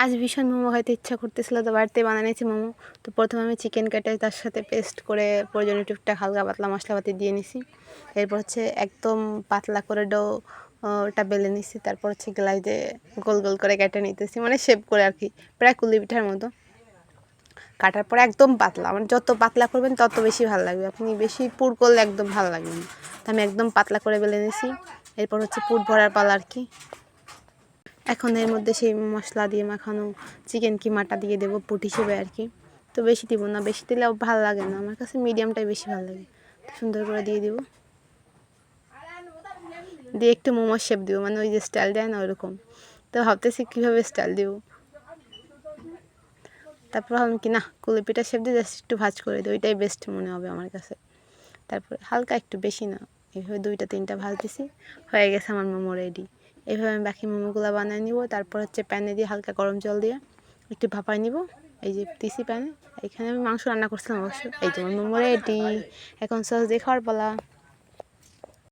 আজ ভীষণ মোমো খাইতে ইচ্ছা করতেছিল, তো বাড়িতে বানিয়ে নিয়েছি মোমো। তো প্রথমে আমি চিকেন কেটে তার সাথে পেস্ট করে প্রয়োজনীয় টুকটাক হালকা পাতলা মশলাপাতি দিয়ে নিছি। এরপর হচ্ছে একদম পাতলা করে ওটা বেলে নিছি। তারপর হচ্ছে গ্লাইডে গোল গোল করে কেটে নিতেছি, মানে শেপ করে আর কি, প্রায় কুলি পিঠার মতো। কাটার পরে একদম পাতলা, মানে যত পাতলা করবেন তত বেশি ভালো লাগবে, আপনি বেশি পুর করলে একদম ভালো লাগবে না। তো আমি একদম পাতলা করে বেলে নিয়েছি। এরপর হচ্ছে পুর ভরার পালা আর কি। এখন এর মধ্যে সেই মশলা দিয়ে মাখানো চিকেন কিমাটা দিয়ে দেবো পুট হিসেবে আর কি। তো বেশি দিব না, বেশি দিলেও ভালো লাগে না, আমার কাছে মিডিয়ামটাই বেশি ভালো লাগে। তো সুন্দর করে দিয়ে দিব, দিয়ে একটু মোমোর শেপ দিব, মানে ওই যে স্টাইল দেয় না ওইরকম। তো ভাবতেছি কীভাবে স্টাইল দিব। তারপর ভাবলাম কি না, কুলি পিঠার শেপ দিয়ে জাস্ট একটু ভাজ করে দিই, ওইটাই বেস্ট মনে হবে আমার কাছে। তারপরে হালকা একটু, বেশি না, এইভাবে 2-3টা ভাজ দিছি, হয়ে গেছে আমার মোমো রেডি। এইভাবে আমি বাকি মোমোগুলো বানিয়ে নিব। তারপর হচ্ছে প্যানে দিয়ে হালকা গরম জল দিয়ে একটু ভাপায় নিব। এই যে দিছি প্যানে, এখানে আমি মাংস রান্না করছিলাম অবশ্য। এই যে মোমো রেডি, এখন সস দিয়ে খাওয়ার পালা।